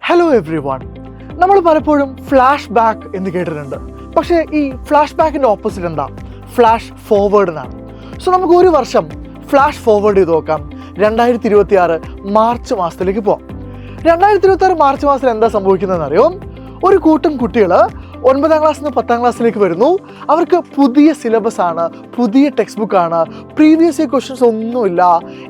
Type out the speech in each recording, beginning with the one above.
Hello every one. നമ്മൾ പലപ്പോഴും flash back എന്ന് കേട്ടിട്ടുണ്ട്. പക്ഷേ ഈ ഫ്ലാഷ് ബാക്കിൻ്റെ ഓപ്പോസിറ്റ് എന്താ? ഫ്ലാഷ് ഫോർവേഡ് എന്നാണ്. സോ നമുക്ക് ഒരു വർഷം ഫ്ലാഷ് ഫോർവേഡ് ചെയ്ത് നോക്കാം. 2026 മാർച്ച് മാസത്തിലേക്ക് പോവാം. 2026 മാർച്ച് മാസത്തിൽ എന്താ സംഭവിക്കുന്നതെന്ന് അറിയോ? ഒരു കൂട്ടം കുട്ടികൾ 9ാം ക്ലാസ്സിൽ നിന്ന് 10ാം ക്ലാസ്സിലേക്ക് വരുന്നു. അവർക്ക് പുതിയ സിലബസ് ആണ്, പുതിയ ടെക്സ്റ്റ് ബുക്കാണ്, പ്രീവിയസ് ഇയർ ക്വസ്റ്റ്യൻസ് ഒന്നുമില്ല.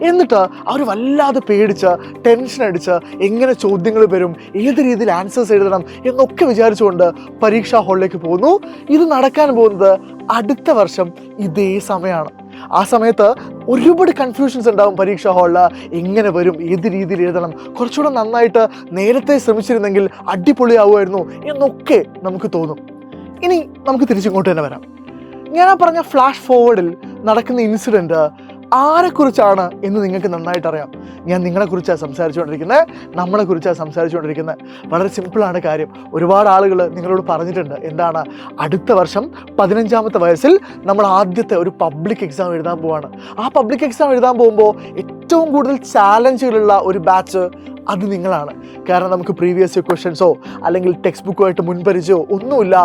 എന്നിട്ട് അവർ വല്ലാതെ പേടിച്ച് ടെൻഷൻ അടിച്ച് എങ്ങനെ ചോദ്യങ്ങൾ വരും, ഏത് രീതിയിൽ ആൻസേഴ്സ് എഴുതണം എന്നൊക്കെ വിചാരിച്ചുകൊണ്ട് പരീക്ഷാ ഹാളിലേക്ക് പോകുന്നു. ഇത് നടക്കാൻ പോകുന്നത് അടുത്ത വർഷം ഇതേ സമയമാണ്. ആ സമയത്ത് ഒരുപാട് കൺഫ്യൂഷൻസ് ഉണ്ടാവും പരീക്ഷാ ഹാളിൽ. എങ്ങനെ വരും, ഏത് രീതിയിൽ എഴുതണം, കുറച്ചുകൂടെ നന്നായിട്ട് നേരത്തെ ശ്രമിച്ചിരുന്നെങ്കിൽ അടിപൊളിയാവുമായിരുന്നു എന്നൊക്കെ നമുക്ക് തോന്നും. ഇനി നമുക്ക് തിരിച്ചിങ്ങോട്ട് തന്നെ വരാം. ഞാൻ ആ പറഞ്ഞ ഫ്ലാഷ് ഫോർവേഡിൽ നടക്കുന്ന ഇൻസിഡൻറ്റ് ആരെക്കുറിച്ചാണ് എന്ന് നിങ്ങൾക്ക് നന്നായിട്ട് അറിയാം. ഞാൻ നിങ്ങളെക്കുറിച്ചാണ് സംസാരിച്ചുകൊണ്ടിരിക്കുന്നത്, നമ്മളെക്കുറിച്ചാണ് സംസാരിച്ചുകൊണ്ടിരിക്കുന്നത്. വളരെ സിമ്പിളാണ് കാര്യം. ഒരുപാട് ആളുകൾ നിങ്ങളോട് പറഞ്ഞിട്ടുണ്ട്, എന്താണ്, അടുത്ത വർഷം 15ാമത്തെ വയസ്സിൽ നമ്മൾ ആദ്യത്തെ ഒരു പബ്ലിക് എക്സാം എഴുതാൻ പോവാണ്. ആ പബ്ലിക് എക്സാം എഴുതാൻ പോകുമ്പോൾ ഏറ്റവും കൂടുതൽ ചാലഞ്ചുകളുള്ള ഒരു ബാച്ച് അത് നിങ്ങളാണ്. കാരണം നമുക്ക് പ്രീവിയസ് ഇയർ ക്വസ്റ്റ്യൻസോ അല്ലെങ്കിൽ ടെക്സ്റ്റ് ബുക്കുമായിട്ട് മുൻപരിചയോ ഒന്നുമില്ല.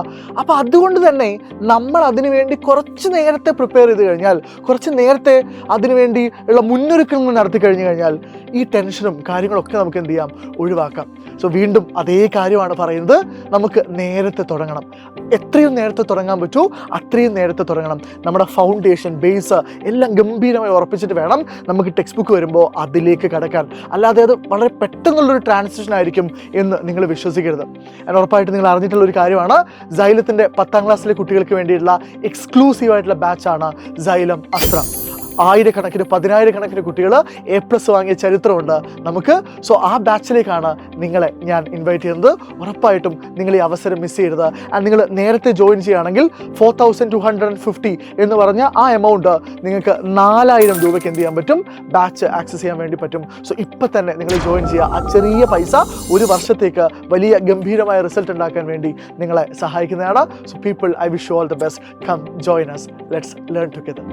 അപ്പോൾ അതുകൊണ്ട് തന്നെ നമ്മൾ അതിനു വേണ്ടി കുറച്ച് നേരത്തെ പ്രിപ്പയർ ചെയ്ത് കഴിഞ്ഞാൽ, കുറച്ച് നേരത്തെ അതിനുവേണ്ടി ഉള്ള മുന്നൊരുക്കങ്ങൾ നടത്തി കഴിഞ്ഞു കഴിഞ്ഞാൽ ഈ ടെൻഷനും കാര്യങ്ങളൊക്കെ നമുക്ക് എന്ത് ചെയ്യാം, ഒഴിവാക്കാം. സോ വീണ്ടും അതേ കാര്യമാണ് പറയുന്നത്, നമുക്ക് നേരത്തെ തുടങ്ങണം. എത്രയും നേരത്തെ തുടങ്ങാൻ പറ്റുമോ അത്രയും നേരത്തെ തുടങ്ങണം. നമ്മുടെ ഫൗണ്ടേഷൻ, ബേസ് എല്ലാം ഗംഭീരമായി ഉറപ്പിച്ചിട്ട് വേണം നമുക്ക് ടെക്സ്റ്റ് ബുക്ക് വരുമ്പോൾ അതിലേക്ക് കടക്കാൻ. അല്ലാതെ അത് വളരെ പെട്ടെന്നുള്ളൊരു ട്രാൻസിഷൻ ആയിരിക്കും എന്ന് നിങ്ങൾ വിശ്വസിക്കരുത്. ഉറപ്പായിട്ട് നിങ്ങൾ അറിഞ്ഞിട്ടുള്ള ഒരു കാര്യമാണ്, സൈലത്തിൻ്റെ 10ാം ക്ലാസ്സിലെ കുട്ടികൾക്ക് വേണ്ടിയിട്ടുള്ള എക്സ്ക്ലൂസീവായിട്ടുള്ള ബാച്ചാണ് സൈലം അസ്ത്ര. 1000കണക്കിന് 10000കണക്കിന് കുട്ടികൾ A+ വാങ്ങിയ ചരിത്രമുണ്ട് നമുക്ക്. സോ ആ ബാച്ചിലേക്കാണ് നിങ്ങളെ ഞാൻ ഇൻവൈറ്റ് ചെയ്യുന്നത്. ഉറപ്പായിട്ടും നിങ്ങൾ ഈ അവസരം മിസ് ചെയ്യരുത്. ആൻഡ് നിങ്ങൾ നേരത്തെ ജോയിൻ ചെയ്യുകയാണെങ്കിൽ 4250 എന്ന് പറഞ്ഞ ആ എമൗണ്ട് നിങ്ങൾക്ക് 4000 രൂപയ്ക്ക് എന്ത് ചെയ്യാൻ പറ്റും, ബാച്ച് ആക്സസ് ചെയ്യാൻ വേണ്ടി പറ്റും. സോ ഇപ്പം തന്നെ നിങ്ങൾ ജോയിൻ ചെയ്യുക. ആ ചെറിയ പൈസ ഒരു വർഷത്തേക്ക് വലിയ ഗംഭീരമായ റിസൾട്ട് ഉണ്ടാക്കാൻ വേണ്ടി നിങ്ങളെ സഹായിക്കുന്നതാണ്. So people, I wish you all the best. Come join us. Let's learn together.